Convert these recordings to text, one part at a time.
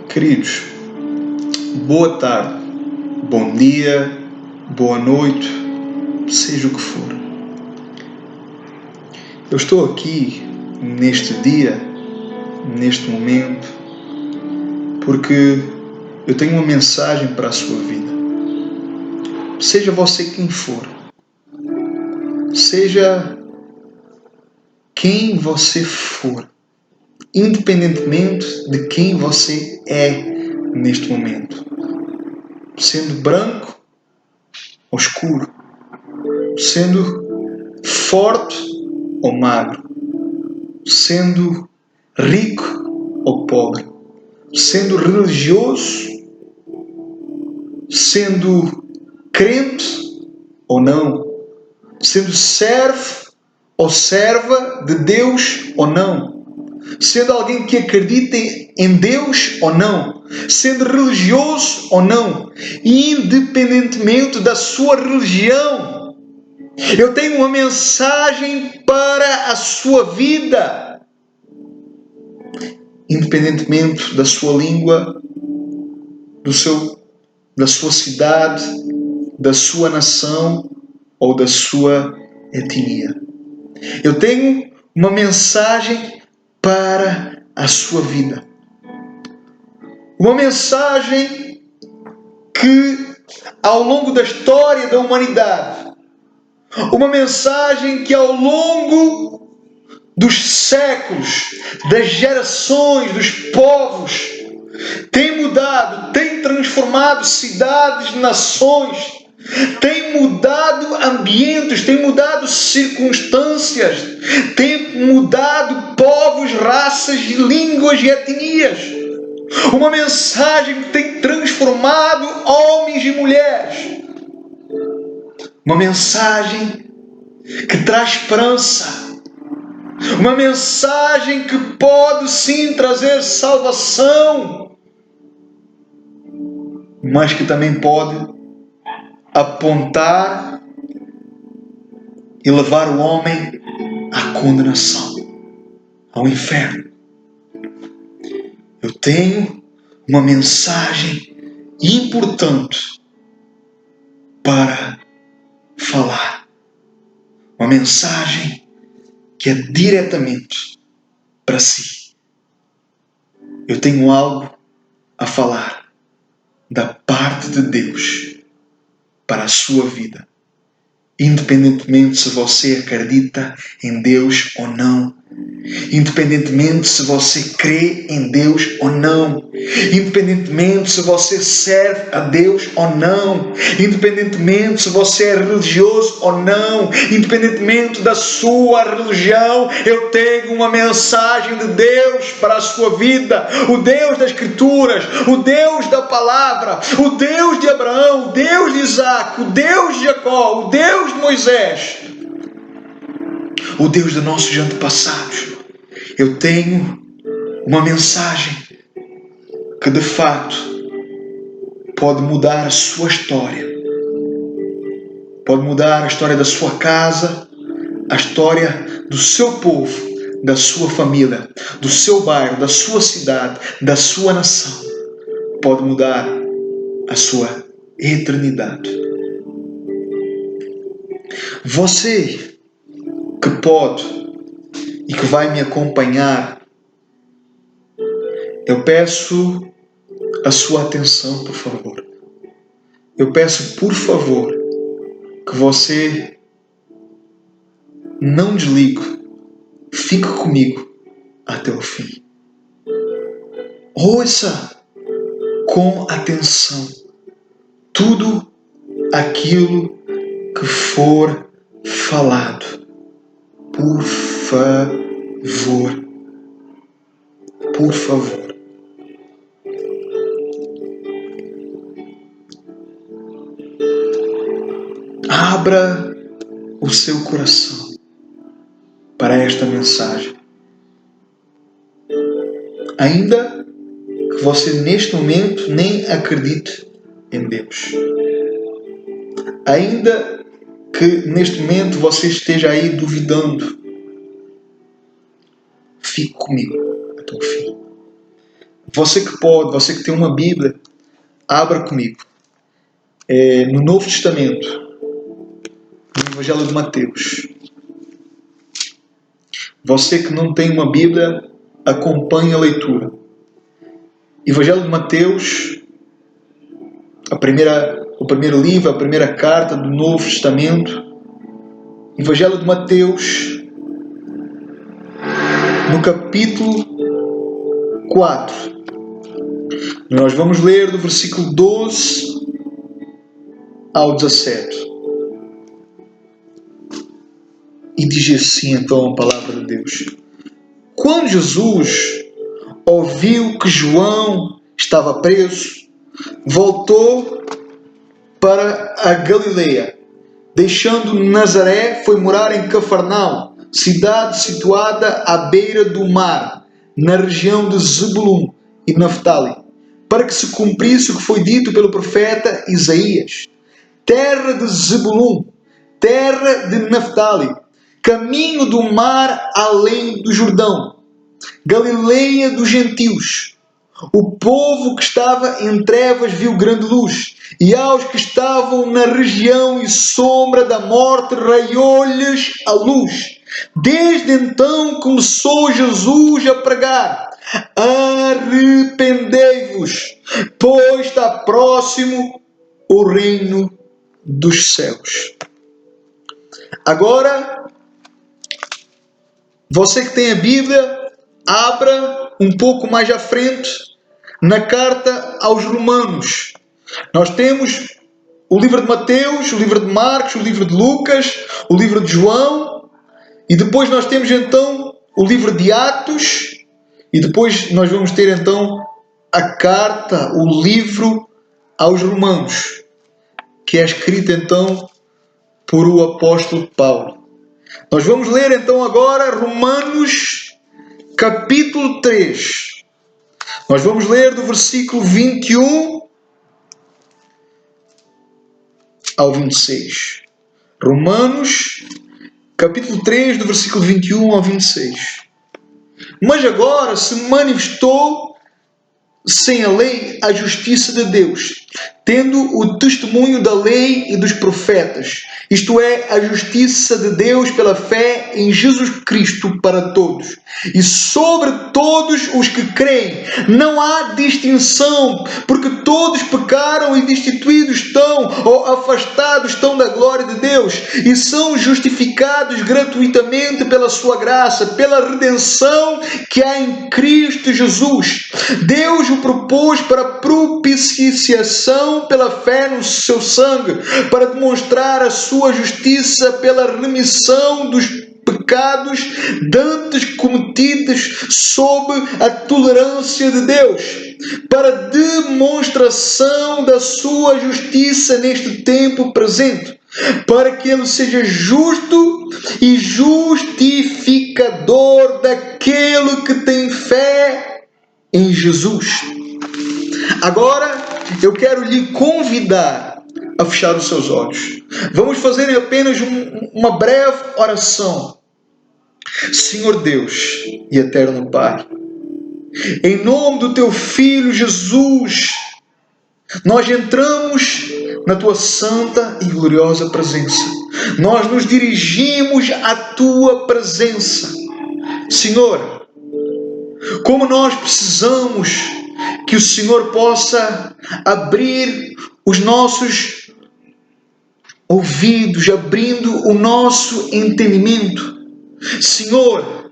Queridos, boa tarde, bom dia, boa noite, seja o que for. Eu estou aqui neste dia, neste momento, porque eu tenho uma mensagem para a sua vida. Seja você quem for, seja quem você for, independentemente de quem você é neste momento, sendo branco ou escuro, sendo forte ou magro, sendo rico ou pobre, sendo religioso, sendo crente ou não, sendo servo ou serva de Deus ou não, sendo alguém que acredita em Deus ou não, sendo religioso ou não, independentemente da sua religião, eu tenho uma mensagem para a sua vida. Independentemente da sua língua, da sua cidade, da sua nação ou da sua etnia. Eu tenho uma mensagem para a sua vida. Uma mensagem que, ao longo da história da humanidade, uma mensagem que ao longo dos séculos, das gerações, dos povos, tem mudado, tem transformado cidades, nações, tem mudado ambientes, tem mudado circunstâncias, tem mudado povos, raças, línguas e etnias. Uma mensagem que tem transformado homens e mulheres. Uma mensagem que traz esperança. Uma mensagem que pode sim trazer salvação, mas que também pode apontar e levar o homem à condenação, ao inferno. Eu tenho uma mensagem importante para falar. Uma mensagem que é diretamente para si. Eu tenho algo a falar da parte de Deus para a sua vida. Independentemente se você acredita em Deus ou não. Independentemente se você crê em Deus ou não. Independentemente se você serve a Deus ou não. Independentemente se você é religioso ou não. Independentemente da sua religião, eu tenho uma mensagem de Deus para a sua vida. O Deus das Escrituras, o Deus da Palavra, o Deus de Abraão, o Deus de Isaac, o Deus de Jacó, o Deus de Moisés, o Deus de nossos antepassados. Eu tenho uma mensagem que de fato pode mudar a sua história. Pode mudar a história da sua casa, a história do seu povo, da sua família, do seu bairro, da sua cidade, da sua nação. Pode mudar a sua eternidade. Você que pode e que vai me acompanhar, eu peço a sua atenção, por favor. Eu peço, por favor, que você não desligue. Fique comigo até o fim. Ouça com atenção tudo aquilo que for falado. Por favor. Por favor. Abra o seu coração para esta mensagem. Ainda que você neste momento nem acredite em Deus. Ainda que neste momento você esteja aí duvidando, fique comigo até o fim. Você que pode, você que tem uma Bíblia, abra comigo. No Novo Testamento, no Evangelho de Mateus. Você que não tem uma Bíblia, acompanhe a leitura. Evangelho de Mateus, o primeiro livro, a primeira carta do Novo Testamento. Evangelho de Mateus, no capítulo 4. Nós vamos ler do versículo 12 ao 17. E diz assim então a palavra de Deus. Quando Jesus ouviu que João estava preso, voltou para a Galileia. Deixando Nazaré, foi morar em Cafarnaum, cidade situada à beira do mar, na região de Zebulun e Naftali, para que se cumprisse o que foi dito pelo profeta Isaías. Terra de Zebulun, terra de Naftali, caminho do mar além do Jordão, Galileia dos gentios. O povo que estava em trevas viu grande luz, e aos que estavam na região e sombra da morte raiou-lhes a luz. Desde então começou Jesus a pregar: arrependei-vos, pois está próximo o reino dos céus. Agora, você que tem a Bíblia, abra um pouco mais à frente na carta aos Romanos. Nós temos o livro de Mateus, o livro de Marcos, o livro de Lucas, o livro de João, e depois nós temos então o livro de Atos, e depois nós vamos ter então a carta, o livro aos Romanos, que é escrito então por o apóstolo Paulo. Nós vamos ler então agora Romanos capítulo 3. Nós vamos ler do versículo 21 ao 26. Romanos capítulo 3, do versículo 21 ao 26. Mas agora se manifestou sem a lei a justiça de Deus, tendo o testemunho da lei e dos profetas, isto é, a justiça de Deus pela fé em Jesus Cristo para todos. E sobre todos os que creem, não há distinção, porque todos pecaram e destituídos estão, ou afastados estão da glória de Deus, e são justificados gratuitamente pela sua graça, pela redenção que há em Cristo Jesus. Deus o propôs para propiciação pela fé no seu sangue, para demonstrar a sua justiça pela remissão dos pecados dantes cometidos sob a tolerância de Deus, para demonstração da sua justiça neste tempo presente, para que ele seja justo e justificador daquele que tem fé em Jesus. Agora eu quero lhe convidar a fechar os seus olhos. Vamos fazer apenas uma breve oração. Senhor Deus e eterno Pai, em nome do teu Filho Jesus, nós entramos na tua santa e gloriosa presença. Nós nos dirigimos à tua presença. Senhor, como nós precisamos que o Senhor possa abrir os nossos ouvidos, abrindo o nosso entendimento. Senhor,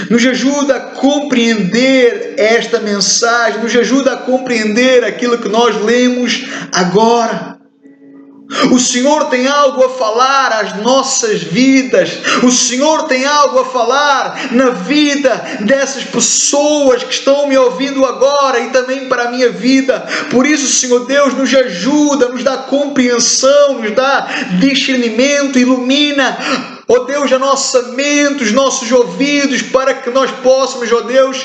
nos ajuda a compreender esta mensagem, nos ajuda a compreender aquilo que nós lemos agora. O Senhor tem algo a falar às nossas vidas. O Senhor tem algo a falar na vida dessas pessoas que estão me ouvindo agora e também para a minha vida. Por isso, Senhor Deus, nos ajuda, nos dá compreensão, nos dá discernimento, ilumina, ó Deus, a nossa mente, os nossos ouvidos, para que nós possamos, ó Deus,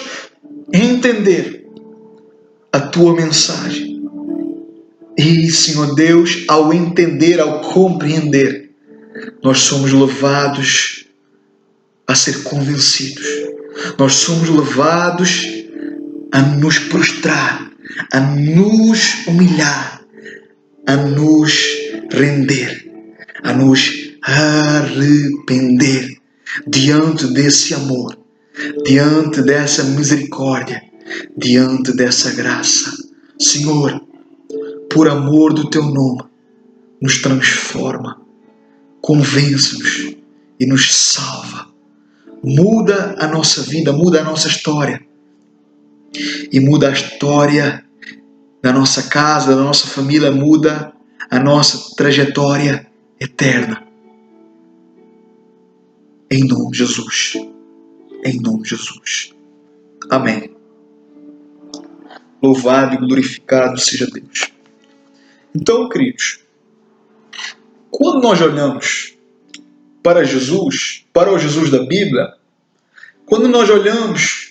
entender a tua mensagem. E, Senhor Deus, ao entender, ao compreender, nós somos levados a ser convencidos. Nós somos levados a nos prostrar, a nos humilhar, a nos render, a nos arrepender diante desse amor, diante dessa misericórdia, diante dessa graça. Senhor, por amor do Teu nome, nos transforma, convence-nos e nos salva. Muda a nossa vida, muda a nossa história. E muda a história da nossa casa, da nossa família, muda a nossa trajetória eterna. Em nome de Jesus. Em nome de Jesus. Amém. Louvado e glorificado seja Deus. Então, queridos, quando nós olhamos para Jesus, para o Jesus da Bíblia, quando nós olhamos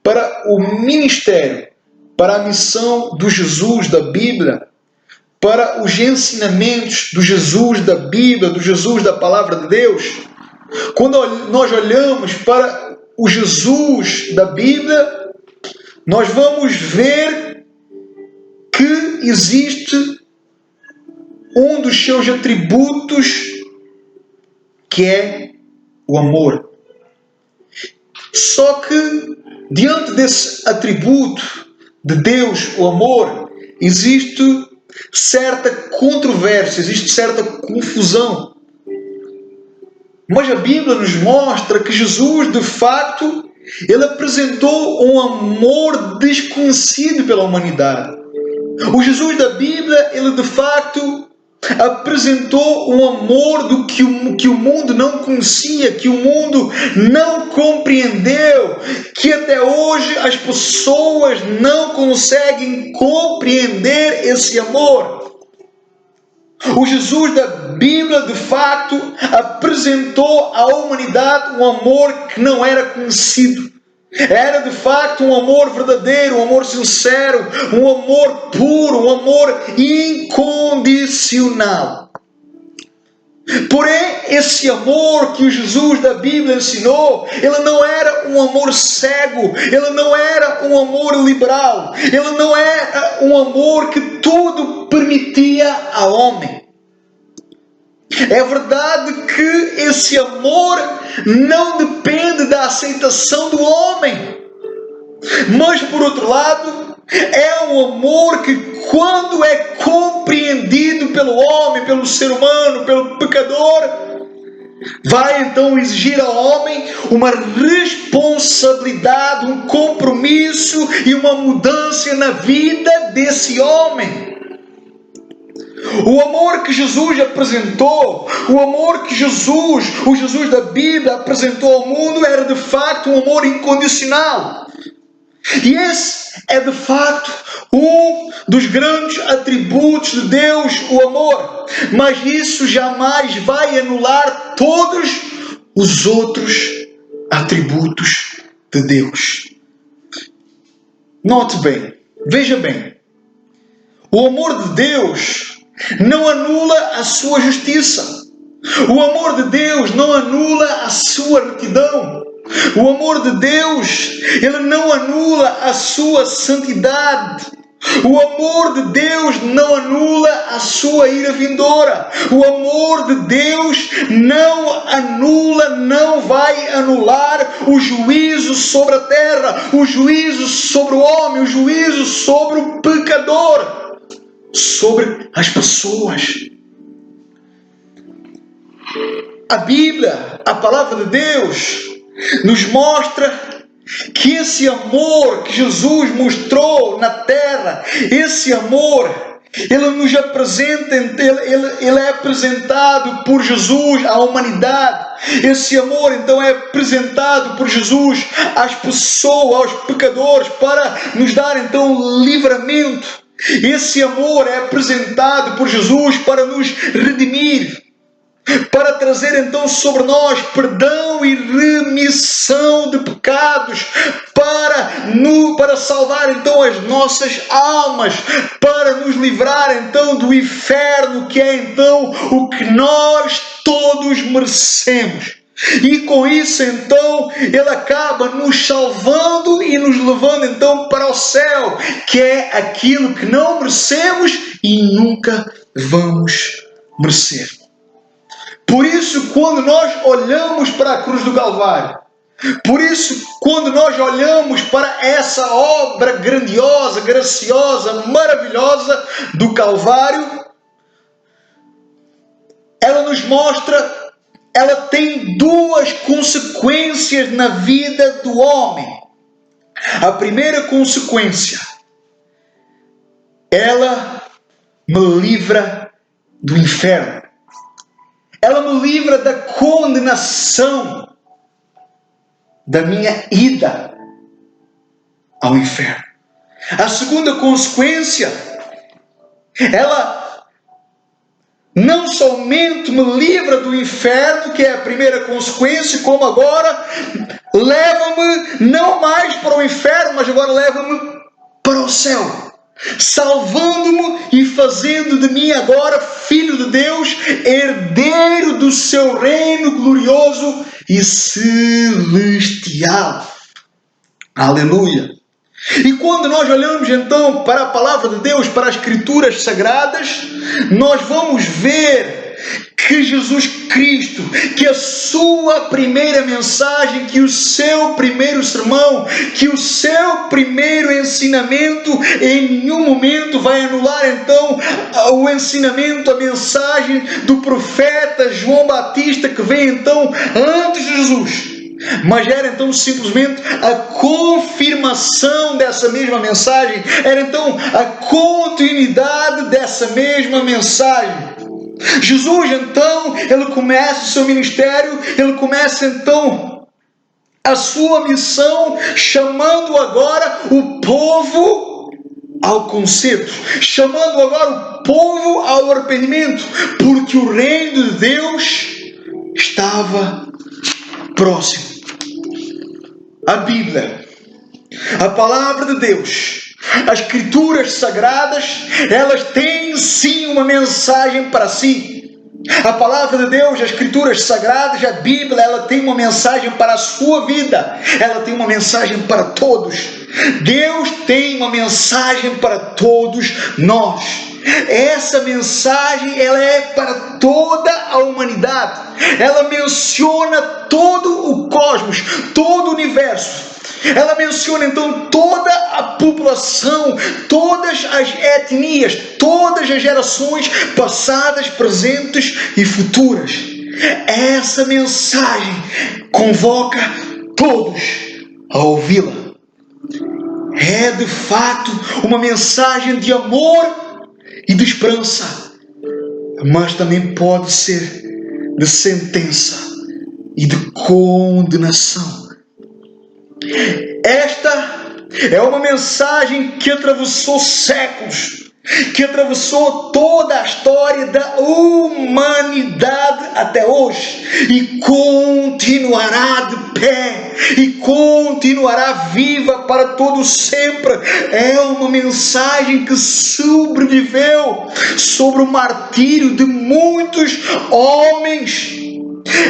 para o ministério, para a missão do Jesus da Bíblia, para os ensinamentos do Jesus da Bíblia, do Jesus da Palavra de Deus, quando nós olhamos para o Jesus da Bíblia, nós vamos ver que existe um dos seus atributos, que é o amor. Só que diante desse atributo de Deus, o amor, existe certa controvérsia, existe certa confusão. Mas a Bíblia nos mostra que Jesus, de facto, ele apresentou um amor desconhecido pela humanidade. O Jesus da Bíblia, ele de facto apresentou um amor do que o mundo não conhecia, que o mundo não compreendeu, que até hoje as pessoas não conseguem compreender esse amor. O Jesus da Bíblia, de facto, apresentou à humanidade um amor que não era conhecido. Era de facto um amor verdadeiro, um amor sincero, um amor puro, um amor incondicional. Porém, esse amor que o Jesus da Bíblia ensinou, ele não era um amor cego, ele não era um amor liberal, ele não era um amor que tudo permitia ao homem. É verdade que esse amor não depende da aceitação do homem, mas por outro lado, é um amor que, quando é compreendido pelo homem, pelo ser humano, pelo pecador, vai então exigir ao homem uma responsabilidade, um compromisso e uma mudança na vida desse homem. O amor que Jesus apresentou, o amor que o Jesus da Bíblia apresentou ao mundo, era de facto um amor incondicional. E esse é de facto um dos grandes atributos de Deus, o amor. Mas isso jamais vai anular todos os outros atributos de Deus. Note bem, veja bem. O amor de Deus não anula a sua justiça. O amor de Deus não anula a sua retidão. O amor de Deus, ele não anula a sua santidade. O amor de Deus não anula a sua ira vindoura. O amor de Deus não anula, não vai anular o juízo sobre a terra, o juízo sobre o homem, o juízo sobre o pecador, sobre as pessoas. A Bíblia, a palavra de Deus, nos mostra que esse amor que Jesus mostrou na terra, esse amor, ele nos apresenta, ele é apresentado por Jesus à humanidade. Esse amor então é apresentado por Jesus às pessoas, aos pecadores, para nos dar então livramento. Esse amor é apresentado por Jesus para nos redimir, para trazer então sobre nós perdão e remissão de pecados, para salvar então as nossas almas, para nos livrar então do inferno, que é então o que nós todos merecemos. E com isso, então, Ele acaba nos salvando e nos levando, então, para o céu, que é aquilo que não merecemos e nunca vamos merecer. Por isso, quando nós olhamos para a cruz do Calvário, por isso, quando nós olhamos para essa obra grandiosa, graciosa, maravilhosa do Calvário, ela nos mostra, ela tem duas consequências na vida do homem. A primeira consequência, ela me livra do inferno. Ela me livra da condenação da minha ida ao inferno. A segunda consequência, ela não somente me livra do inferno, que é a primeira consequência, como agora leva-me não mais para o inferno, mas agora leva-me para o céu, salvando-me e fazendo de mim agora filho de Deus, herdeiro do seu reino glorioso e celestial. Aleluia! E quando nós olhamos então para a palavra de Deus, para as Escrituras Sagradas, nós vamos ver que Jesus Cristo, que a sua primeira mensagem, que o seu primeiro sermão, que o seu primeiro ensinamento, em nenhum momento vai anular então o ensinamento, a mensagem do profeta João Batista, que veio então antes de Jesus. Mas era então simplesmente a confirmação dessa mesma mensagem, era então a continuidade dessa mesma mensagem. Jesus então, ele começa o seu ministério, ele começa então a sua missão, chamando agora o povo ao conserto, chamando agora o povo ao arrependimento, porque o reino de Deus estava próximo. A Bíblia, a palavra de Deus, as Escrituras Sagradas, elas têm sim uma mensagem para si. A palavra de Deus, as Escrituras Sagradas, a Bíblia, ela tem uma mensagem para a sua vida. Ela tem uma mensagem para todos. Deus tem uma mensagem para todos nós. Essa mensagem, ela é para toda a humanidade. Ela menciona todo o cosmos, todo o universo. Ela menciona então toda a população, todas as etnias, todas as gerações passadas, presentes e futuras. Essa mensagem convoca todos a ouvi-la. É de fato uma mensagem de amor e de esperança, mas também pode ser de sentença e de condenação. Esta é uma mensagem que atravessou séculos, que atravessou toda a história da humanidade até hoje e continuará de pé e continuará viva para todo sempre. É uma mensagem que sobreviveu sobre o martírio de muitos homens.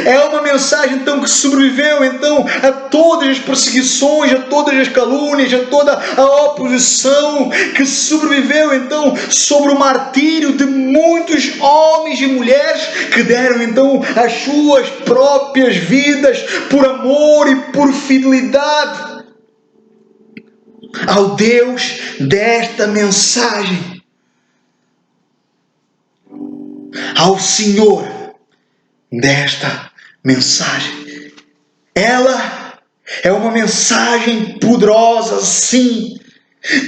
É uma mensagem então que sobreviveu então a todas as perseguições, a todas as calúnias, a toda a oposição, que sobreviveu então sobre o martírio de muitos homens e mulheres que deram então as suas próprias vidas por amor e por fidelidade ao Deus desta mensagem, ao Senhor desta mensagem. Ela é uma mensagem poderosa, sim,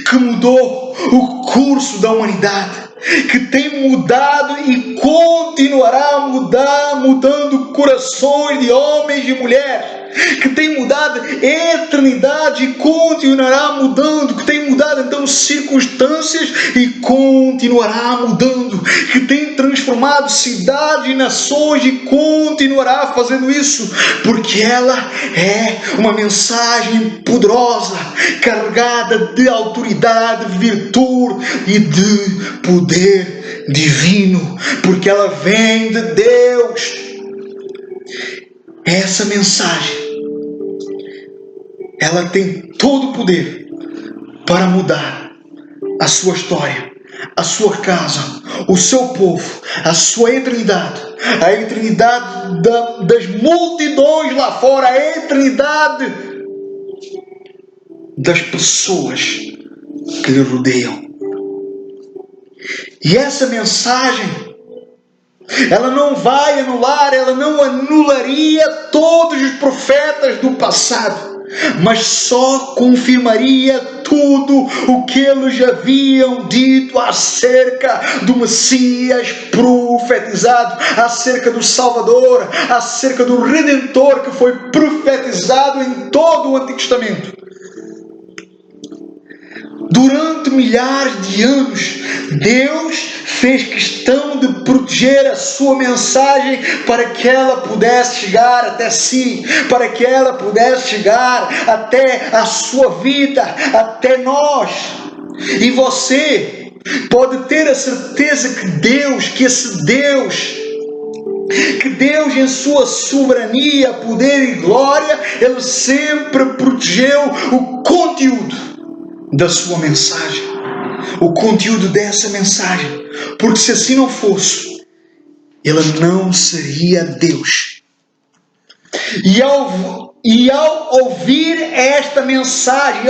que mudou o curso da humanidade, que tem mudado e continuará a mudar, mudando corações de homens e mulheres, que tem mudado a eternidade e continuará mudando, que tem mudado então circunstâncias e continuará mudando, que tem transformado cidades e nações e continuará fazendo isso, porque ela é uma mensagem poderosa, carregada de autoridade, virtude e de poder divino, porque ela vem de Deus. essa mensagem, ela tem todo o poder para mudar a sua história, a sua casa, o seu povo, a sua eternidade, a eternidade das multidões lá fora, a eternidade das pessoas que lhe rodeiam. E essa mensagem, ela não vai anular, ela não anularia todos os profetas do passado, mas só confirmaria tudo o que eles haviam dito acerca do Messias profetizado, acerca do Salvador, acerca do Redentor que foi profetizado em todo o Antigo Testamento. Durante milhares de anos, Deus fez questão de proteger a sua mensagem para que ela pudesse chegar até si, para que ela pudesse chegar até a sua vida, até nós. E você pode ter a certeza que esse Deus em sua soberania, poder e glória, Ele sempre protegeu o conteúdo da sua mensagem, o conteúdo dessa mensagem, porque se assim não fosse, Ele não seria Deus. E ao ouvir esta mensagem,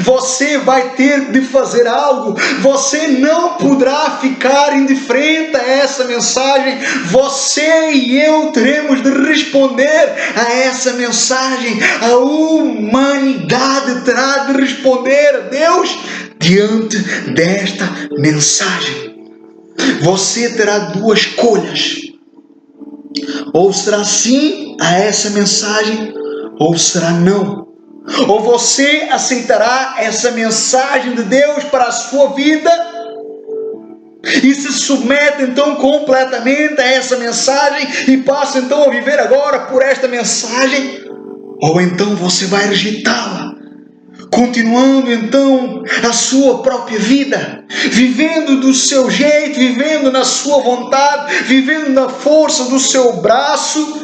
você vai ter de fazer algo. Você não poderá ficar indiferente a essa mensagem. Você e eu teremos de responder a essa mensagem. A humanidade terá de responder a Deus diante desta mensagem. Você terá duas escolhas. Ou será sim a essa mensagem, ou será não. Ou você aceitará essa mensagem de Deus para a sua vida e se submete então completamente a essa mensagem e passa então a viver agora por esta mensagem, ou então você vai rejeitá-la, continuando então a sua própria vida, vivendo do seu jeito, vivendo na sua vontade, vivendo na força do seu braço,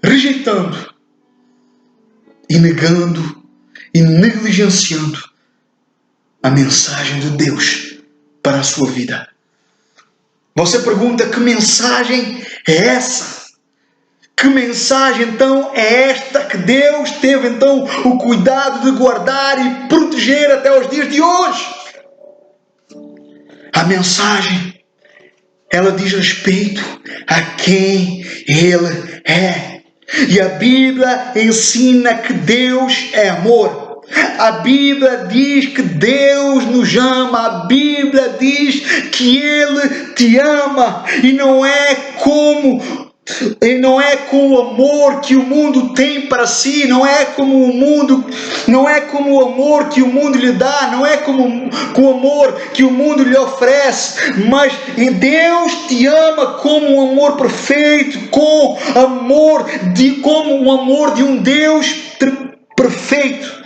rejeitando e negando e negligenciando a mensagem de Deus para a sua vida. Você pergunta: que mensagem é essa? Que mensagem então é esta que Deus teve então o cuidado de guardar e proteger até os dias de hoje? A mensagem, ela diz respeito a quem Ele é. E a Bíblia ensina que Deus é amor. A Bíblia diz que Deus nos ama. A Bíblia diz que Ele te ama. E não é com o amor que o mundo tem para si, não é como o amor que o mundo lhe dá, não é como o amor que o mundo lhe oferece, mas Deus te ama como um amor perfeito, como o amor de um Deus perfeito.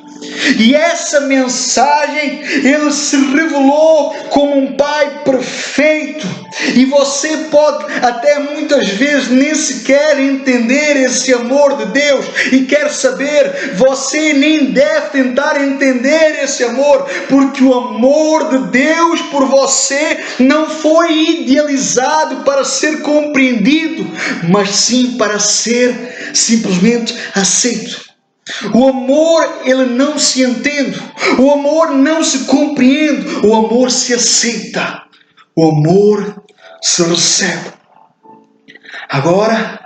E essa mensagem, Ele se revelou como um Pai perfeito. E você pode até muitas vezes nem sequer entender esse amor de Deus. E quer saber, você nem deve tentar entender esse amor, porque o amor de Deus por você não foi idealizado para ser compreendido, mas sim para ser simplesmente aceito. O amor, ele não se entende, o amor não se compreende, o amor se aceita, o amor se recebe. Agora,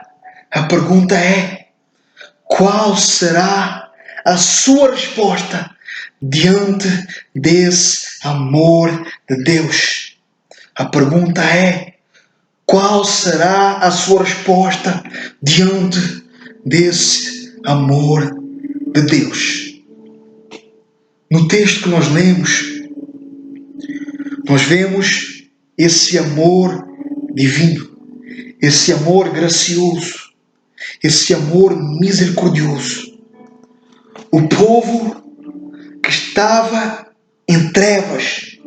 a pergunta é: qual será a sua resposta diante desse amor de Deus? A pergunta é: qual será a sua resposta diante desse amor de Deus? No texto que nós lemos, nós vemos esse amor divino, esse amor gracioso, esse amor misericordioso. O povo que estava em trevas,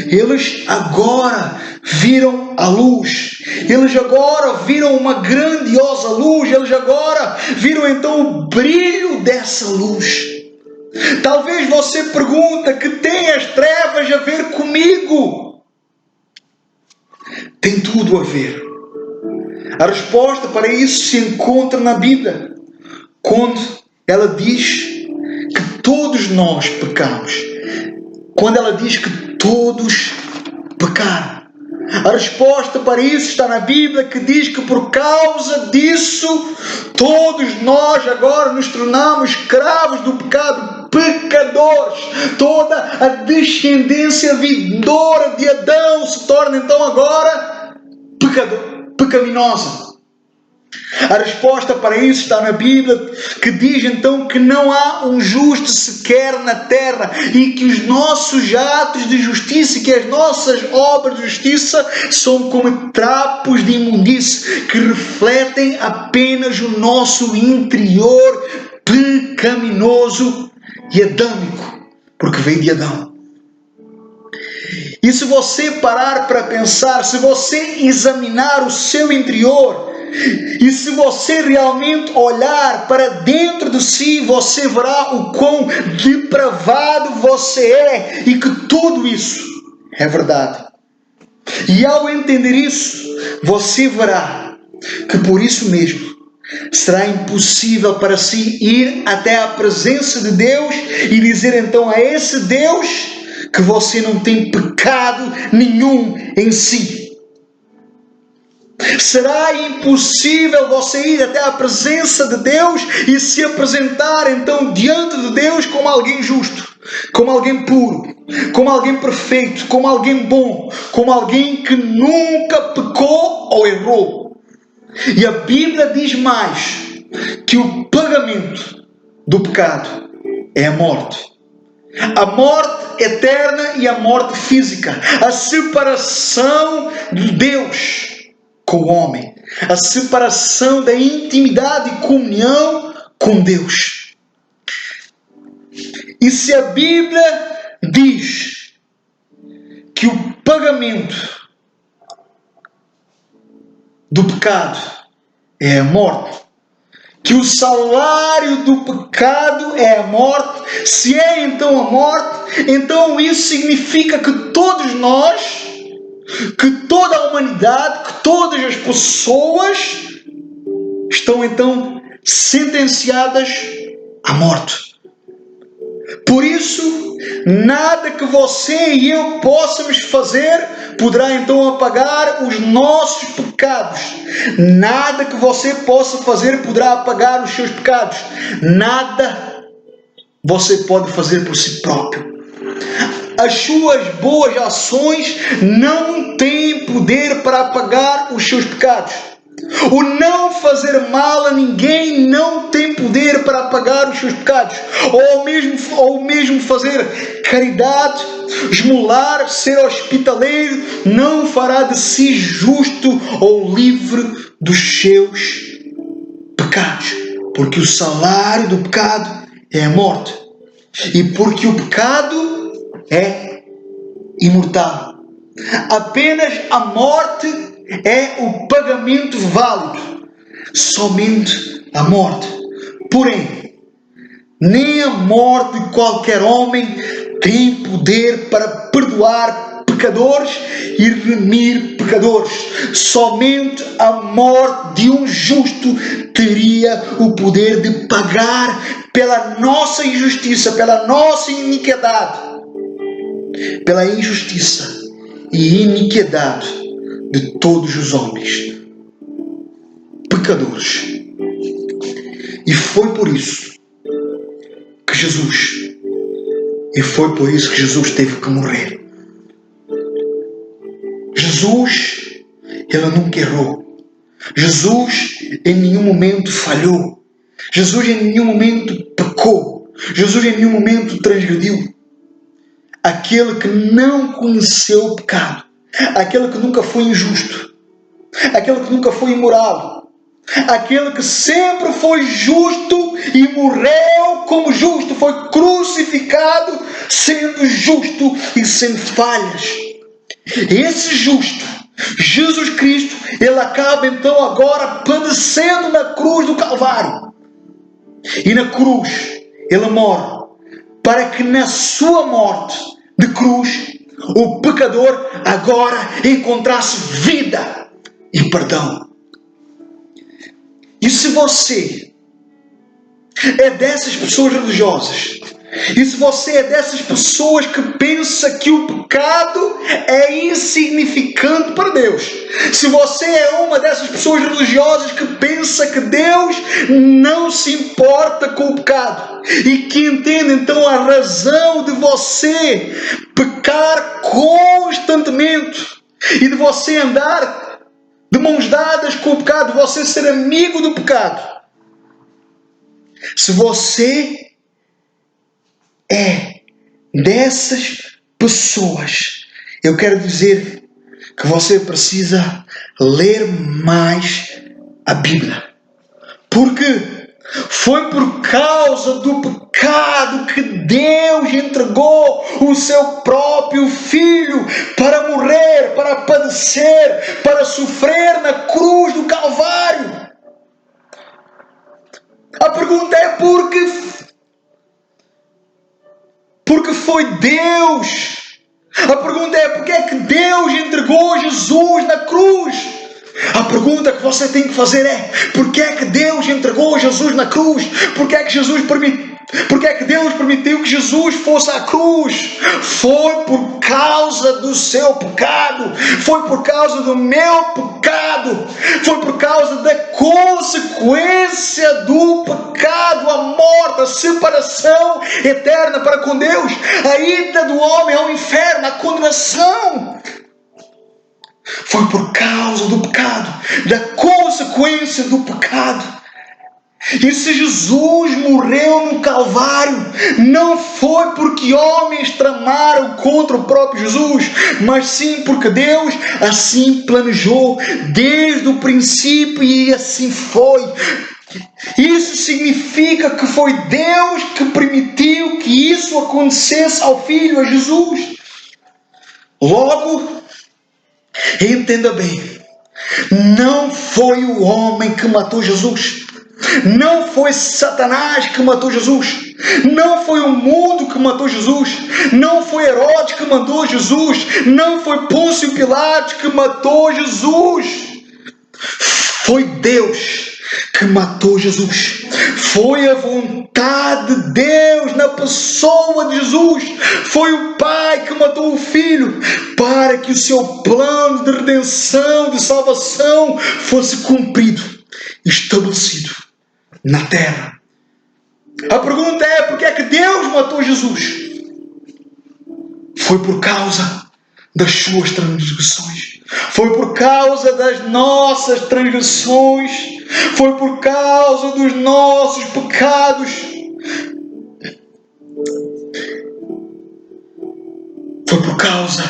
eles agora viram a luz. Eles agora viram uma grandiosa luz. Eles agora viram então o brilho dessa luz. Talvez você pergunte: que tem as trevas a ver comigo? Tem tudo a ver. A resposta para isso se encontra na Bíblia, quando ela diz que todos nós pecamos. Quando ela diz que todos pecaram. A resposta para isso está na Bíblia, que diz que por causa disso, todos nós agora nos tornamos escravos do pecado, pecadores. Toda a descendência vindoura de Adão se torna então agora pecaminosa. A resposta para isso está na Bíblia, que diz então que não há um justo sequer na terra, e que os nossos atos de justiça, e que as nossas obras de justiça são como trapos de imundície, que refletem apenas o nosso interior pecaminoso e adâmico, porque veio de Adão. E se você parar para pensar, se você examinar o seu interior, e se você realmente olhar para dentro de si, você verá o quão depravado você é, e que tudo isso é verdade. E ao entender isso, você verá que por isso mesmo será impossível para si ir até a presença de Deus e dizer então a esse Deus que você não tem pecado nenhum em si. Será impossível você ir até a presença de Deus e se apresentar então diante de Deus como alguém justo, como alguém puro, como alguém perfeito, como alguém bom, como alguém que nunca pecou ou errou. E a Bíblia diz mais, que o pagamento do pecado é a morte. A morte eterna e a morte física. A separação de Deus com o homem. A separação da intimidade e comunhão com Deus. E se a Bíblia diz que o pagamento do pecado é a morte, que o salário do pecado é a morte, se é então a morte, então isso significa que todos nós, que toda a humanidade, que todas as pessoas estão então sentenciadas à morte. Por isso, nada que você e eu possamos fazer poderá então apagar os nossos pecados. Nada que você possa fazer poderá apagar os seus pecados. Nada você pode fazer por si próprio. As suas boas ações não têm poder para apagar os seus pecados. O não fazer mal a ninguém não tem poder para apagar os seus pecados. Ou mesmo fazer caridade, esmolar, ser hospitaleiro, não fará de si justo ou livre dos seus pecados. Porque o salário do pecado é a morte. E porque o pecado é imortal. Apenas a morte é o pagamento válido. Somente a morte. Porém, nem a morte de qualquer homem tem poder para perdoar pecadores e remir pecadores. Somente a morte de um justo teria o poder de pagar pela nossa injustiça, pela nossa iniquidade, pela injustiça e iniquidade de todos os homens pecadores. E foi por isso que Jesus teve que morrer. Jesus, ele nunca errou. Jesus em nenhum momento falhou. Jesus em nenhum momento pecou. Jesus em nenhum momento transgrediu. Aquele que não conheceu o pecado, aquele que nunca foi injusto, aquele que nunca foi imoral, aquele que sempre foi justo e morreu como justo, foi crucificado sendo justo e sem falhas. Esse justo, Jesus Cristo, ele acaba então agora padecendo na cruz do Calvário. E na cruz ele morre, para que na sua morte de cruz o pecador agora encontrasse vida e perdão. E se você é dessas pessoas religiosas, e se você é dessas pessoas que pensa que o pecado é insignificante para Deus, se você é uma dessas pessoas religiosas que pensa que Deus não se importa com o pecado, e que entende então a razão de você pecar constantemente, e de você andar de mãos dadas com o pecado, você ser amigo do pecado, se você é dessas pessoas, eu quero dizer que você precisa ler mais a Bíblia. Porque foi por causa do pecado que Deus entregou o seu próprio Filho para morrer, para padecer, para sofrer na cruz do Calvário. A pergunta é porque foi Deus. A pergunta é porque é que Deus entregou Jesus na cruz. A pergunta que você tem que fazer é: porque é que Deus entregou Jesus na cruz? Porque é que Deus permitiu que Jesus fosse à cruz? Foi por causa do seu pecado, foi por causa do meu pecado, foi por causa da consequência do pecado, a morte, a separação eterna para com Deus, a ida do homem ao inferno, a condenação. Foi por causa do pecado, da consequência do pecado. E se Jesus morreu no Calvário, não foi porque homens tramaram contra o próprio Jesus, mas sim porque Deus assim planejou desde o princípio, e assim foi. Isso significa que foi Deus que permitiu que isso acontecesse ao Filho, a Jesus. Logo, entenda bem, não foi o homem que matou Jesus, não foi Satanás que matou Jesus, não foi o mundo que matou Jesus, não foi Herodes que matou Jesus, não foi Pôncio Pilatos que matou Jesus. Foi Deus que matou Jesus. Foi a vontade de Deus na pessoa de Jesus. Foi o Pai que matou o Filho para que o seu plano de redenção, de salvação fosse cumprido, estabelecido na terra. A pergunta é: por que é que Deus matou Jesus? Foi por causa das suas transgressões. Foi por causa das nossas transgressões. Foi por causa dos nossos pecados. Foi por causa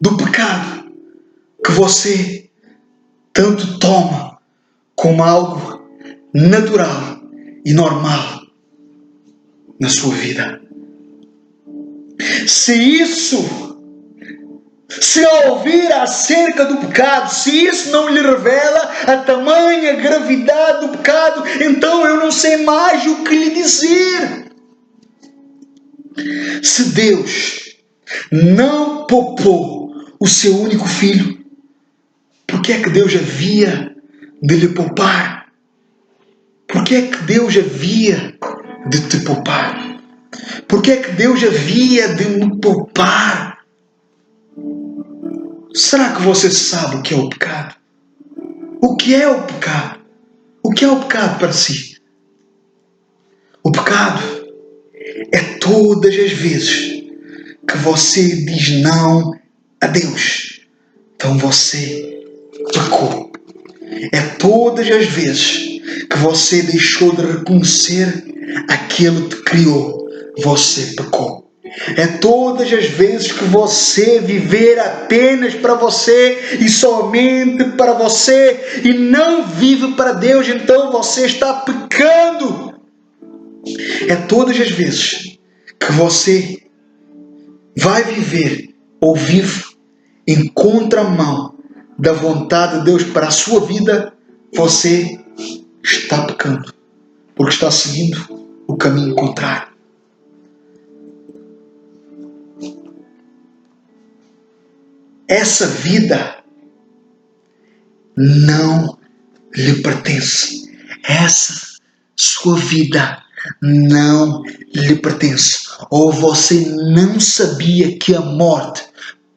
do pecado que você tanto toma como algo natural e normal na sua vida. Se ao ouvir acerca do pecado, se isso não lhe revela a tamanha gravidade do pecado, então eu não sei mais o que lhe dizer. Se Deus não poupou o seu único filho, por que é que Deus havia de lhe poupar? Por que é que Deus havia de te poupar? Por que é que Deus havia de me poupar? Será que você sabe o que é o pecado? O que é o pecado? O que é o pecado para si? O pecado é todas as vezes que você diz não a Deus, então você pecou. É todas as vezes que você deixou de reconhecer aquele que te criou, você pecou. É todas as vezes que você viver apenas para você e somente para você e não vive para Deus, então você está pecando. É todas as vezes que você vai viver ou vive em contramão da vontade de Deus para a sua vida, você está pecando, porque está seguindo o caminho contrário. Essa vida não lhe pertence. Essa sua vida não lhe pertence. Ou você não sabia que a morte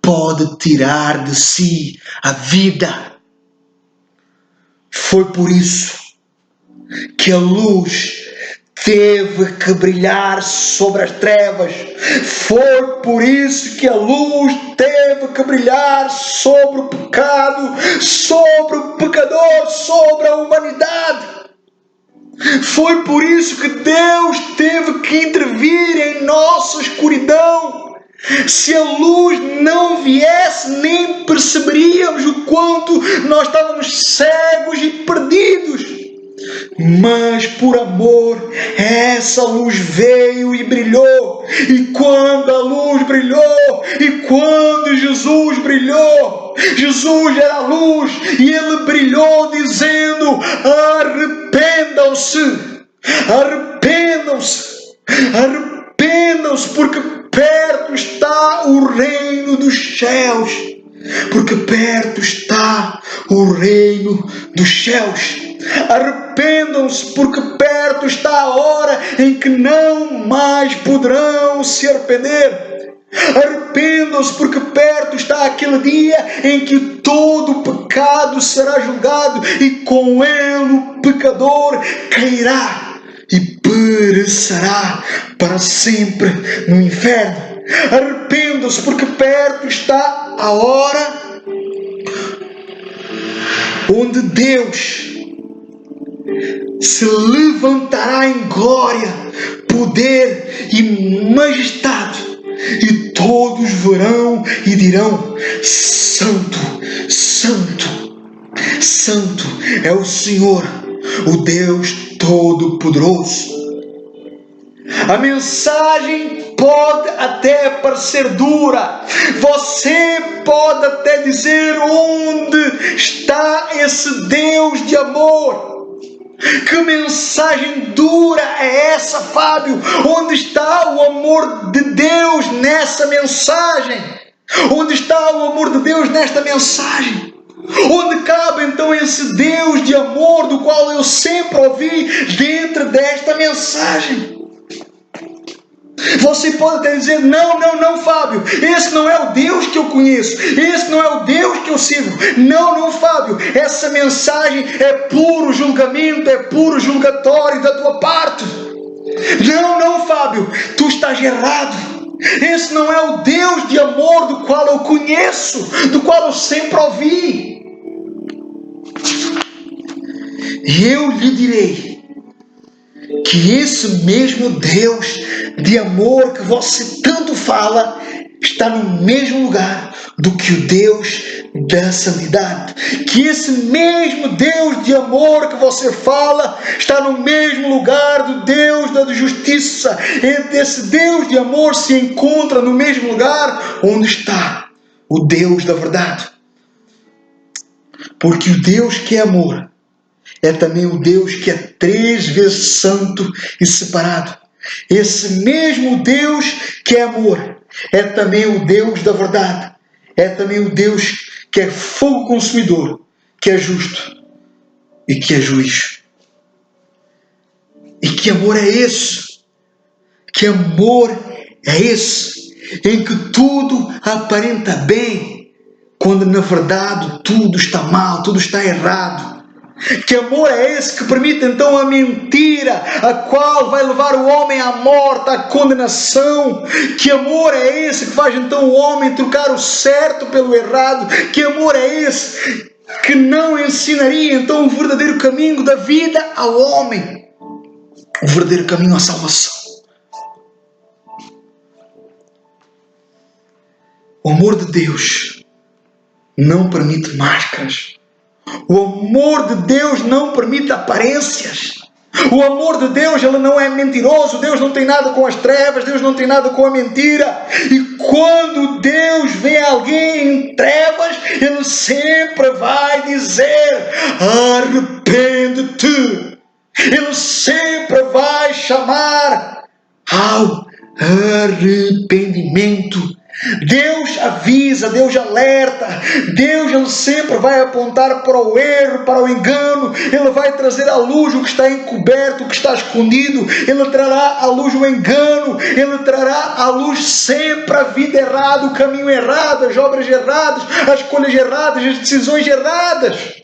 pode tirar de si a vida. Foi por isso que a luz teve que brilhar sobre as trevas. Foi por isso que a luz teve que brilhar sobre o pecado, sobre o pecador, sobre a humanidade. Foi por isso que Deus teve que intervir em nossa escuridão. Se a luz não viesse, nem perceberíamos o quanto nós estávamos cegos e perdidos. Mas por amor, essa luz veio e brilhou. E quando a luz brilhou, e quando Jesus brilhou, Jesus era a luz, e Ele brilhou dizendo: arrependam-se, arrependam-se, arrependam-se, porque perto está o reino dos céus. Porque perto está o reino dos céus. Arrependam-se, porque perto está a hora em que não mais poderão se arrepender. Arrependam-se, porque perto está aquele dia em que todo o pecado será julgado, e com ele o pecador cairá e perecerá para sempre no inferno. Arrependam-se, porque perto está a hora onde Deus se levantará em glória, poder e majestade, e todos verão e dirão: Santo, Santo, Santo é o Senhor, o Deus Todo-Poderoso. A mensagem pode até parecer dura. Você pode até dizer: onde está esse Deus de amor? Que mensagem dura é essa, Fábio? Onde está o amor de Deus nessa mensagem? Onde está o amor de Deus nesta mensagem? Onde cabe então esse Deus de amor do qual eu sempre ouvi dentro desta mensagem? Você pode até dizer: não, Fábio, esse não é o Deus que eu conheço, esse não é o Deus que eu sigo. Não, Fábio, essa mensagem é puro julgamento, é puro julgatório da tua parte. Não, Fábio, tu estás errado. Esse não é o Deus de amor do qual eu conheço, do qual eu sempre ouvi. E eu lhe direi que esse mesmo Deus de amor que você tanto fala está no mesmo lugar do que o Deus da santidade. Que esse mesmo Deus de amor que você fala está no mesmo lugar do Deus da justiça. Esse Deus de amor se encontra no mesmo lugar onde está o Deus da verdade. Porque o Deus que é amor é também o Deus que é 3 vezes santo e separado. Esse mesmo Deus que é amor é também o Deus da verdade. É também o Deus que é fogo consumidor, que é justo e que é juiz. E que amor é esse? Que amor é esse? Em que tudo aparenta bem, quando na verdade tudo está mal, tudo está errado. Que amor é esse que permite então a mentira, a qual vai levar o homem à morte, à condenação? Que amor é esse que faz então o homem trocar o certo pelo errado? Que amor é esse que não ensinaria então o verdadeiro caminho da vida ao homem? O verdadeiro caminho à salvação. O amor de Deus não permite máscaras. O amor de Deus não permite aparências. O amor de Deus, ele não é mentiroso. Deus não tem nada com as trevas. Deus não tem nada com a mentira. E quando Deus vê alguém em trevas, Ele sempre vai dizer: arrepende-te. Ele sempre vai chamar ao arrependimento. Deus avisa, Deus alerta, Deus ele sempre vai apontar para o erro, para o engano. Ele vai trazer à luz o que está encoberto, o que está escondido. Ele trará à luz o engano, Ele trará à luz sempre a vida errada, o caminho errado, as obras erradas, as escolhas erradas, as decisões erradas,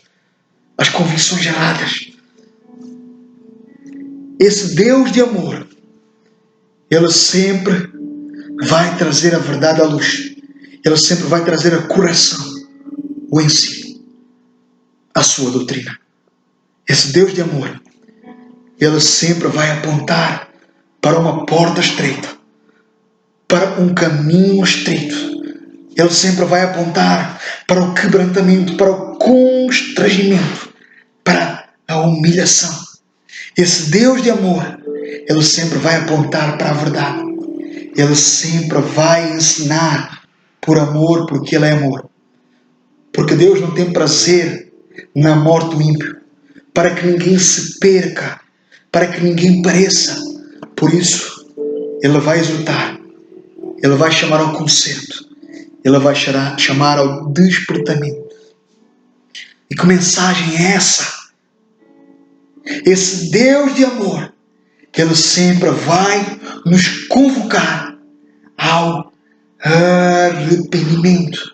as convicções erradas. Esse Deus de amor, Ele sempre vai trazer a verdade à luz. Ele sempre vai trazer a correção, o ensino, a sua doutrina. Esse Deus de amor, Ele sempre vai apontar para uma porta estreita, para um caminho estreito. Ele sempre vai apontar para o quebrantamento, para o constrangimento, para a humilhação. Esse Deus de amor, Ele sempre vai apontar para a verdade. Ele sempre vai ensinar por amor, porque Ele é amor. Porque Deus não tem prazer na morte do ímpio, para que ninguém se perca, para que ninguém pereça. Por isso, Ele vai exortar, Ele vai chamar ao conserto, Ele vai chamar ao despertamento. E que mensagem é essa? Esse Deus de amor, Ele sempre vai nos convocar ao arrependimento.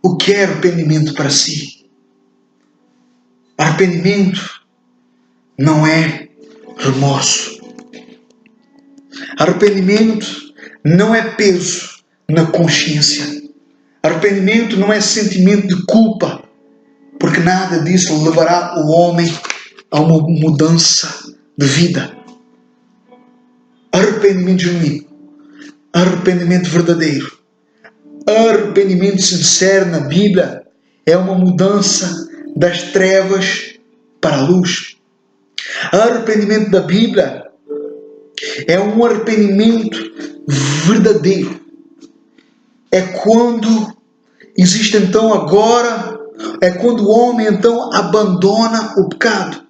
O que é arrependimento para si? Arrependimento não é remorso. Arrependimento não é peso na consciência. Arrependimento não é sentimento de culpa, porque nada disso levará o homem a uma mudança de vida. Arrependimento genuíno, arrependimento verdadeiro, arrependimento sincero na Bíblia é uma mudança das trevas para a luz. Arrependimento da Bíblia é um arrependimento verdadeiro. É quando existe então agora, é quando o homem então abandona o pecado.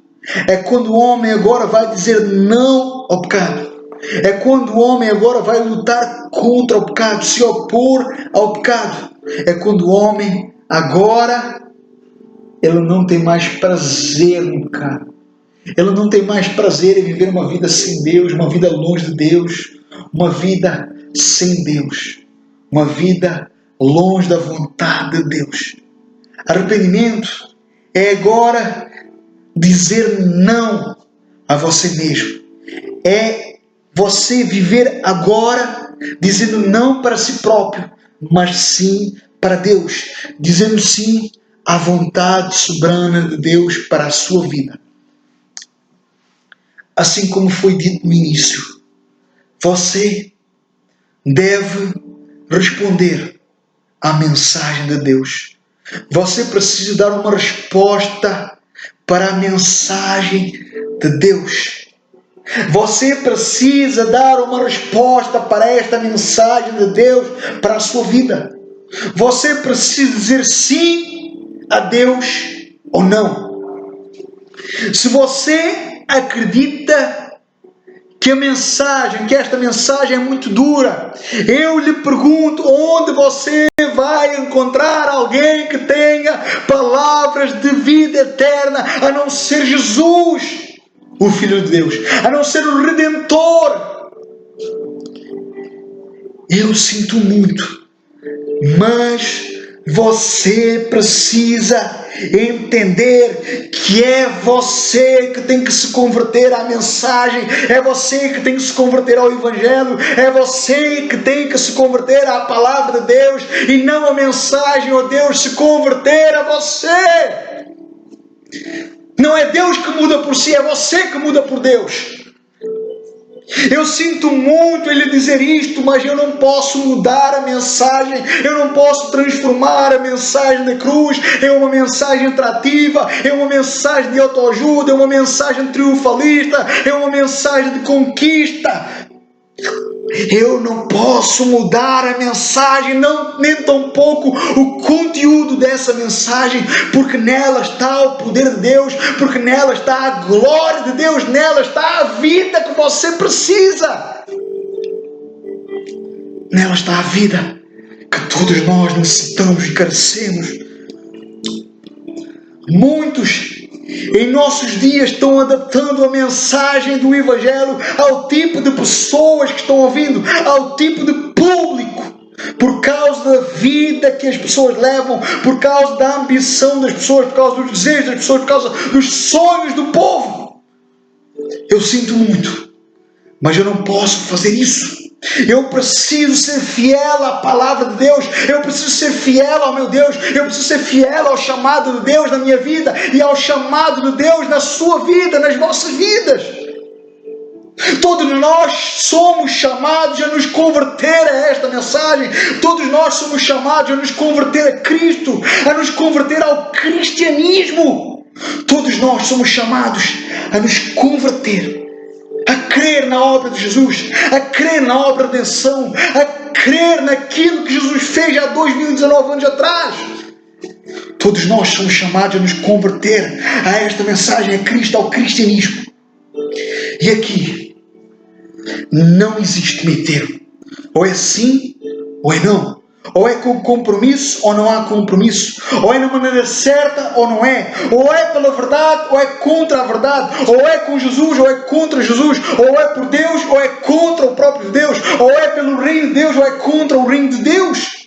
É quando o homem agora vai dizer não ao pecado. É quando o homem agora vai lutar contra o pecado, se opor ao pecado. É quando o homem agora, ele não tem mais prazer no pecado. Ele não tem mais prazer em viver uma vida sem Deus, uma vida longe de Deus, uma vida sem Deus, uma vida longe da vontade de Deus. Arrependimento é agora dizer não a você mesmo. É você viver agora dizendo não para si próprio, mas sim para Deus, dizendo sim à vontade soberana de Deus para a sua vida. Assim como foi dito no início, você deve responder à mensagem de Deus. Você precisa dar uma resposta para a mensagem de Deus. Você precisa dar uma resposta para esta mensagem de Deus para a sua vida. Você precisa dizer sim a Deus ou não. Se você acredita que esta mensagem é muito dura, eu lhe pergunto, onde você vai encontrar alguém que tenha palavras de vida eterna, a não ser Jesus, o Filho de Deus, a não ser o Redentor? Eu sinto muito, mas você precisa entender que é você que tem que se converter à mensagem, é você que tem que se converter ao Evangelho, é você que tem que se converter à palavra de Deus, e não a mensagem ou Deus se converter a você. Não é Deus que muda por si, é você que muda por Deus. Eu sinto muito ele dizer isto, mas eu não posso mudar a mensagem, eu não posso transformar a mensagem da cruz em uma mensagem atrativa, em uma mensagem de autoajuda, em uma mensagem triunfalista, em uma mensagem de conquista. Eu não posso mudar a mensagem, não, nem tampouco o conteúdo dessa mensagem, porque nela está o poder de Deus, porque nela está a glória de Deus, nela está a vida que você precisa. Nela está a vida que todos nós necessitamos e carecemos. Muitos em nossos dias estão adaptando a mensagem do Evangelho ao tipo de pessoas que estão ouvindo, ao tipo de público, por causa da vida que as pessoas levam, por causa da ambição das pessoas, por causa dos desejos das pessoas, por causa dos sonhos do povo. Eu sinto muito, mas eu não posso fazer isso. Eu preciso ser fiel à palavra de Deus, eu preciso ser fiel ao meu Deus, eu preciso ser fiel ao chamado de Deus na minha vida e ao chamado de Deus na sua vida, nas vossas vidas. Todos nós somos chamados a nos converter a esta mensagem, todos nós somos chamados a nos converter a Cristo, a nos converter ao cristianismo. Todos nós somos chamados a nos converter, a crer na obra de Jesus, a crer na obra de redenção, a crer naquilo que Jesus fez há 2019 anos atrás. Todos nós somos chamados a nos converter a esta mensagem, a Cristo, ao cristianismo. E aqui não existe meio termo. Ou é sim, ou é não. Ou é com compromisso ou não há compromisso. Ou é na maneira certa ou não é. Ou é pela verdade ou é contra a verdade. Ou é com Jesus ou é contra Jesus. Ou é por Deus ou é contra o próprio Deus. Ou é pelo reino de Deus ou é contra o reino de Deus.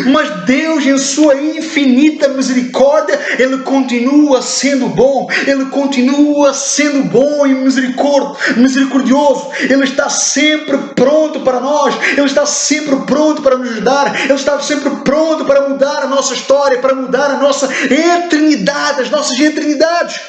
Mas Deus, em sua infinita misericórdia, Ele continua sendo bom. Ele continua sendo bom e misericordioso. Ele está sempre pronto para nós. Ele está sempre pronto para nos ajudar. Ele está sempre pronto para mudar a nossa história, para mudar a nossa eternidade, as nossas eternidades.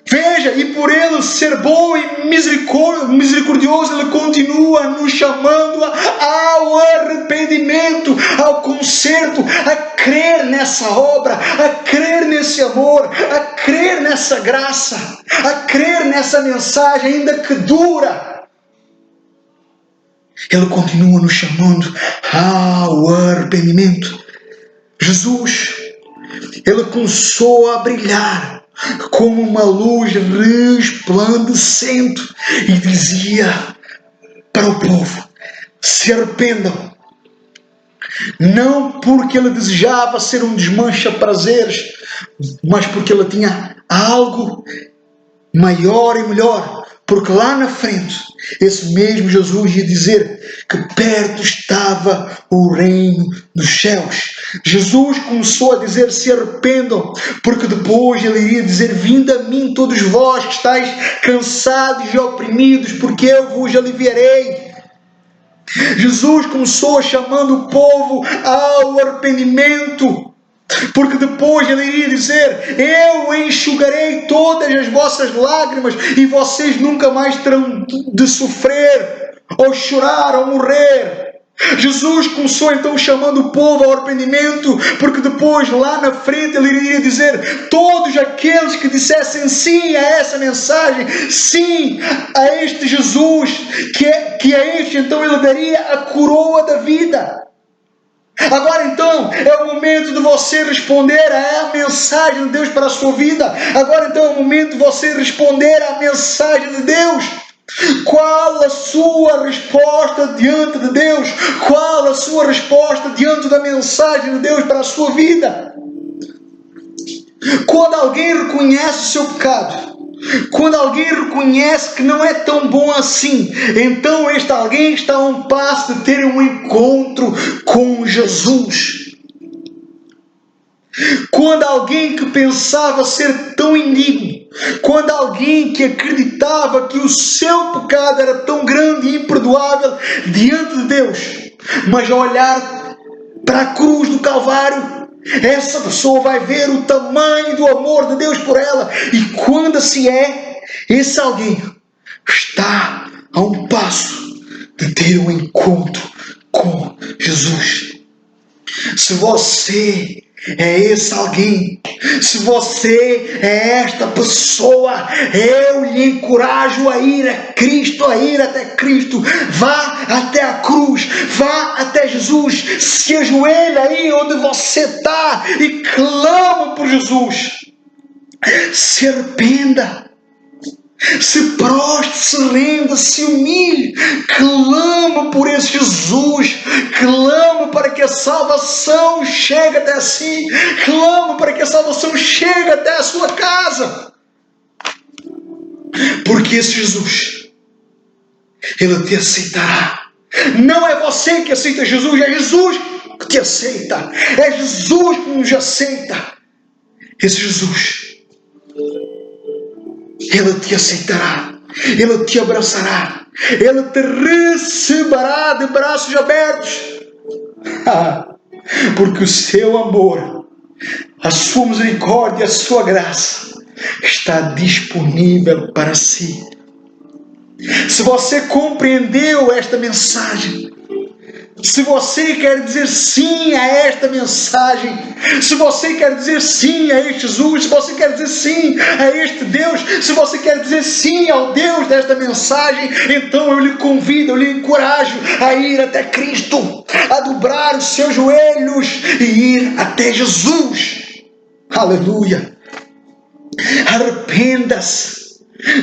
Veja, e por Ele ser bom e misericordioso, Ele continua nos chamando ao arrependimento, ao conserto, a crer nessa obra, a crer nesse amor, a crer nessa graça, a crer nessa mensagem ainda que dura. Ele continua nos chamando ao arrependimento. Jesus, Ele começou a brilhar como uma luz resplandecente e dizia para o povo: se arrependam. Não porque Ele desejava ser um desmancha-prazeres, mas porque Ele tinha algo maior e melhor. Porque lá na frente, esse mesmo Jesus ia dizer que perto estava o reino dos céus. Jesus começou a dizer: se arrependam, porque depois Ele iria dizer: vinde a mim todos vós que estáis cansados e oprimidos, porque eu vos aliviarei. Jesus começou chamando o povo ao arrependimento, porque depois Ele iria dizer: eu enxugarei todas as vossas lágrimas e vocês nunca mais terão de sofrer, ou chorar, ou morrer. Jesus começou então chamando o povo ao arrependimento, porque depois lá na frente Ele iria dizer: todos aqueles que dissessem sim a essa mensagem, sim a este Jesus, que a este então Ele daria a coroa da vida. Agora então é o momento de você responder à mensagem de Deus para a sua vida. Agora então é o momento de você responder à mensagem de Deus. Qual a sua resposta diante de Deus? Qual a sua resposta diante da mensagem de Deus para a sua vida? Quando alguém reconhece o seu pecado, quando alguém reconhece que não é tão bom assim, então este alguém está a um passo de ter um encontro com Jesus. Quando alguém que pensava ser tão indigno, quando alguém que acreditava que o seu pecado era tão grande e imperdoável diante de Deus, mas ao olhar para a cruz do Calvário, essa pessoa vai ver o tamanho do amor de Deus por ela. E quando assim é, esse alguém está a um passo de ter um encontro com Jesus. Se você é esse alguém, se você é esta pessoa, eu lhe encorajo a ir a Cristo, a ir até Cristo. Vá até a cruz, vá até Jesus, se ajoelha aí onde você está e clama por Jesus. Se arrependa, se proste, se renda, se humilhe, clama por esse Jesus, clama para que a salvação chegue até si, clama para que a salvação chegue até a sua casa, porque esse Jesus, Ele te aceitará. Não é você que aceita Jesus, é Jesus que te aceita, é Jesus que nos aceita. Esse Jesus, Ele te aceitará, Ele te abraçará, Ele te receberá de braços abertos, porque o seu amor, a sua misericórdia, a sua graça está disponível para si. Se você compreendeu esta mensagem, se você quer dizer sim a esta mensagem, se você quer dizer sim a este Jesus, se você quer dizer sim a este Deus, se você quer dizer sim ao Deus desta mensagem, então eu lhe convido, eu lhe encorajo a ir até Cristo, a dobrar os seus joelhos e ir até Jesus. Aleluia! Arrependa-se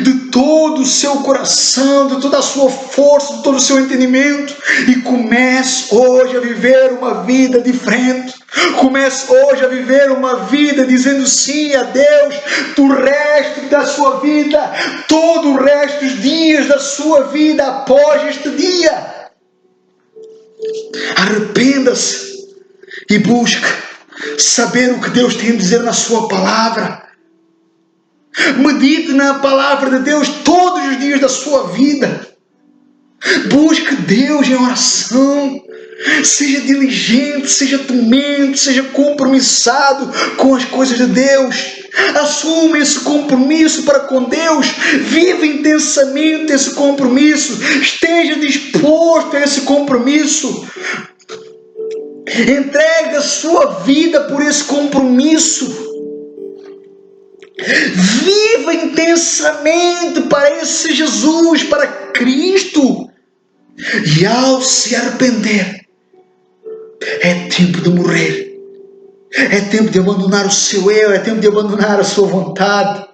de todo o seu coração, de toda a sua força, de todo o seu entendimento, e comece hoje a viver uma vida diferente. Comece hoje a viver uma vida dizendo sim a Deus do resto da sua vida, todo o resto dos dias da sua vida após este dia. Arrependa-se e busque saber o que Deus tem a dizer na sua palavra. Medite na palavra de Deus todos os dias da sua vida. Busque Deus em oração. Seja diligente, seja temente, seja compromissado com as coisas de Deus. Assuma esse compromisso para com Deus. Viva intensamente esse compromisso. Esteja disposto a esse compromisso. Entregue a sua vida por esse compromisso. Viva intensamente para esse Jesus, para Cristo. E ao se arrepender, é tempo de morrer. É tempo de abandonar o seu eu, é tempo de abandonar a sua vontade.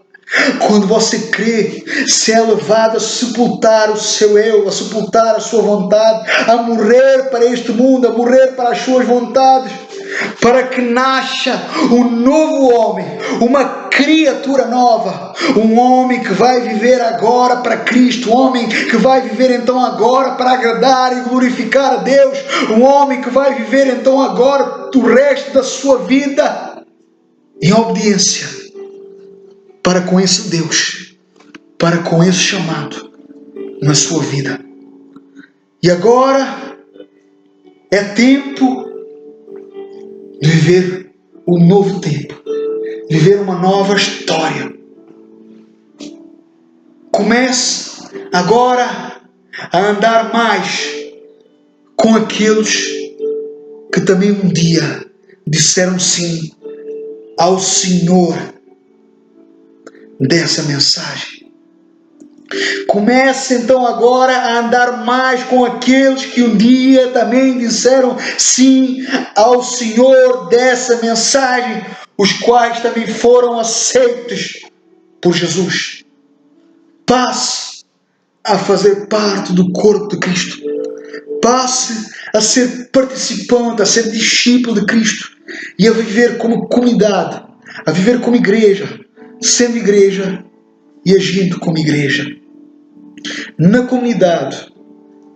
Quando você crê, se é levado a sepultar o seu eu, a sepultar a sua vontade, a morrer para este mundo, a morrer para as suas vontades, para que nasça um novo homem, uma criatura nova, um homem que vai viver agora para Cristo, um homem que vai viver então agora para agradar e glorificar a Deus, um homem que vai viver então agora o resto da sua vida em obediência para com esse Deus, para com esse chamado na sua vida. E agora é tempo de viver um novo tempo, viver uma nova história. Comece agora a andar mais com aqueles que também um dia disseram sim ao Senhor dessa mensagem. Comece então agora a andar mais com aqueles que um dia também disseram sim ao Senhor dessa mensagem, os quais também foram aceitos por Jesus. Passe a fazer parte do corpo de Cristo. Passe a ser participante, a ser discípulo de Cristo e a viver como comunidade, a viver como igreja, sendo igreja e agindo como igreja. Na comunidade,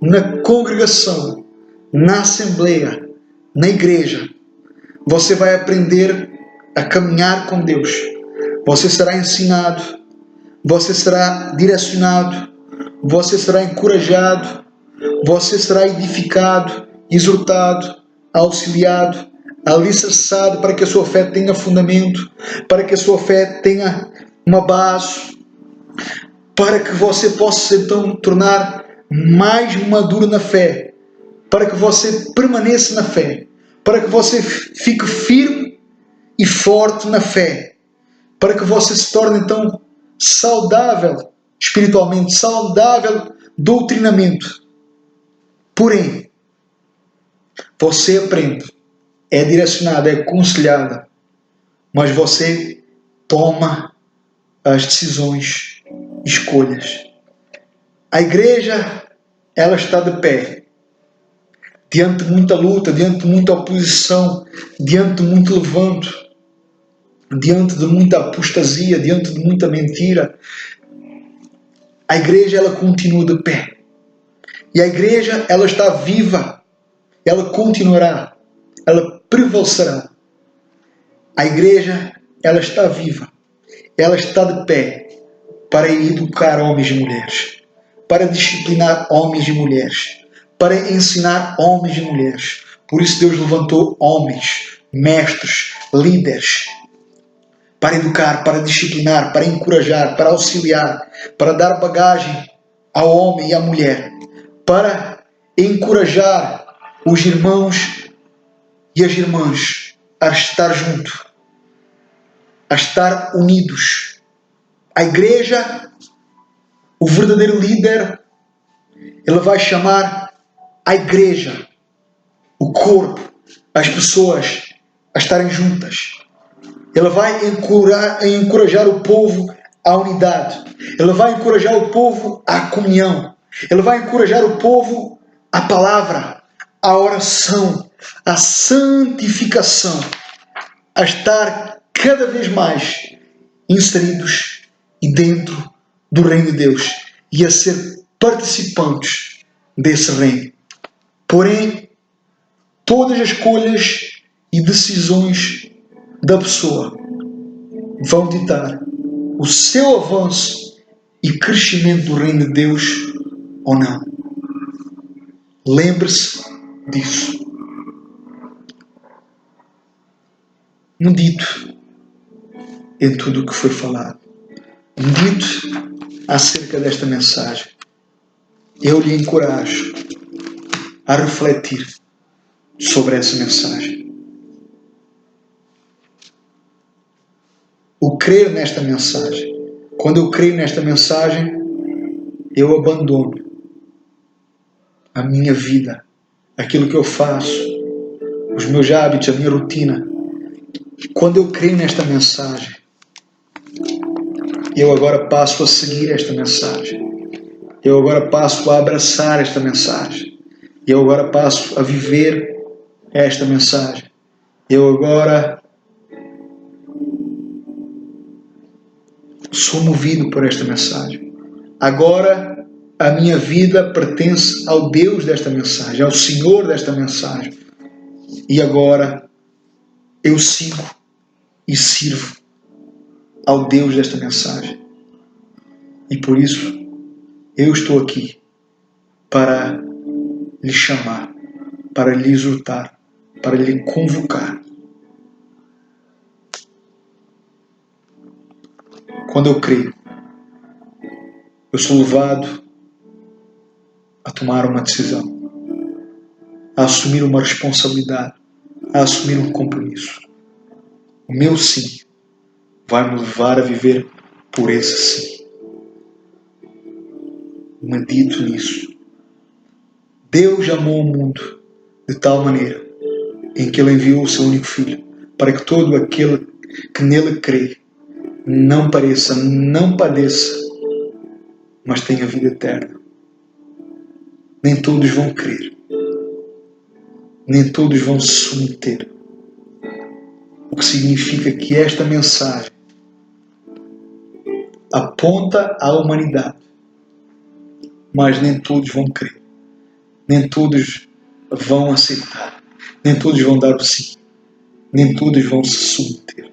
na congregação, na assembleia, na igreja, você vai aprender a caminhar com Deus. Você será ensinado, você será direcionado, você será encorajado, você será edificado, exortado, auxiliado, alicerçado para que a sua fé tenha fundamento, para que a sua fé tenha uma base, para que você possa então tornar mais maduro na fé, para que você permaneça na fé, para que você fique firme e forte na fé, para que você se torne então saudável espiritualmente, saudável doutrinamento. Porém, você aprende, é direcionado, é aconselhado, mas você toma as decisões, escolhas. A igreja, ela está de pé, diante de muita luta, diante de muita oposição, diante de muito levanto, diante de muita apostasia, diante de muita mentira. A igreja, ela continua de pé. E a igreja, ela está viva. Ela continuará. Ela prevalecerá. A igreja, ela está viva. Ela está de pé para educar homens e mulheres, para disciplinar homens e mulheres, para ensinar homens e mulheres. Por isso Deus levantou homens, mestres, líderes, para educar, para disciplinar, para encorajar, para auxiliar, para dar bagagem ao homem e à mulher, para encorajar os irmãos e as irmãs a estar junto, a estar unidos. A igreja, o verdadeiro líder, ele vai chamar a igreja, o corpo, as pessoas a estarem juntas. Ele vai encorajar o povo à unidade. Ele vai encorajar o povo à comunhão. Ele vai encorajar o povo à palavra, à oração, à santificação, a estar cada vez mais inseridos e dentro do reino de Deus e a ser participantes desse reino. Porém, todas as escolhas e decisões da pessoa vão ditar o seu avanço e crescimento do reino de Deus ou não. Lembre-se disso. Medite em tudo o que foi falado. Medite acerca desta mensagem. Eu lhe encorajo a refletir sobre essa mensagem. O crer nesta mensagem. Quando eu creio nesta mensagem, eu abandono a minha vida, aquilo que eu faço, os meus hábitos, a minha rotina. E quando eu creio nesta mensagem, eu agora passo a seguir esta mensagem. Eu agora passo a abraçar esta mensagem. Eu agora passo a viver esta mensagem. Eu agora sou movido por esta mensagem. Agora a minha vida pertence ao Deus desta mensagem, ao Senhor desta mensagem. E agora eu sigo e sirvo ao Deus desta mensagem. E por isso eu estou aqui para lhe chamar, para lhe exortar, para lhe convocar. Quando eu creio, eu sou levado a tomar uma decisão, a assumir uma responsabilidade, a assumir um compromisso. O meu sim vai me levar a viver por esse sim. Medito nisso. Deus amou o mundo de tal maneira em que Ele enviou o seu único Filho, para que todo aquele que nele crê não pareça, não padeça, mas tenha vida eterna. Nem todos vão crer. Nem todos vão se submeter. O que significa que esta mensagem aponta à humanidade, mas nem todos vão crer. Nem todos vão aceitar. Nem todos vão dar o sim. Nem todos vão se submeter.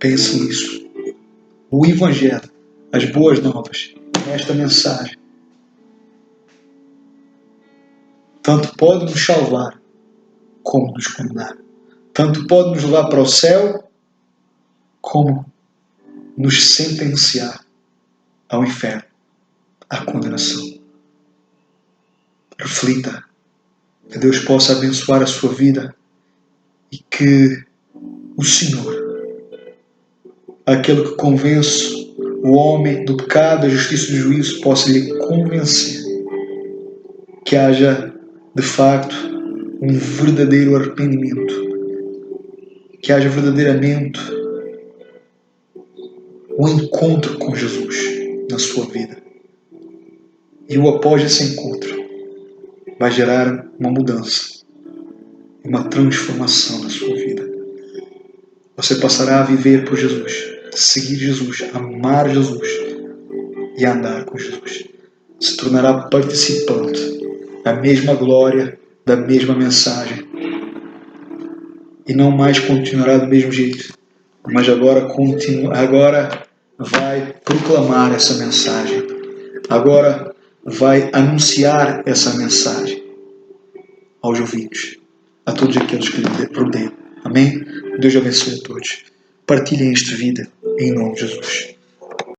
Pense nisso. O Evangelho, as boas novas, esta mensagem, tanto pode nos salvar, como nos condenar. Tanto pode nos levar para o céu, como nos sentenciar ao inferno, à condenação. Reflita, que Deus possa abençoar a sua vida e que o Senhor, aquele que convence o homem do pecado, da justiça e do juízo, possa lhe convencer que haja, de facto, um verdadeiro arrependimento, que haja verdadeiramente um encontro com Jesus na sua vida. E o após esse encontro vai gerar uma mudança, uma transformação na sua vida. Você passará a viver por Jesus, seguir Jesus, amar Jesus e andar com Jesus. Se tornará participante da mesma glória, da mesma mensagem. E não mais continuará do mesmo jeito, mas agora vai proclamar essa mensagem. Agora vai anunciar essa mensagem aos ouvintes, a todos aqueles que lhe rodeiam. Amém? Deus abençoe a todos. Partilhem esta vida em nome de Jesus.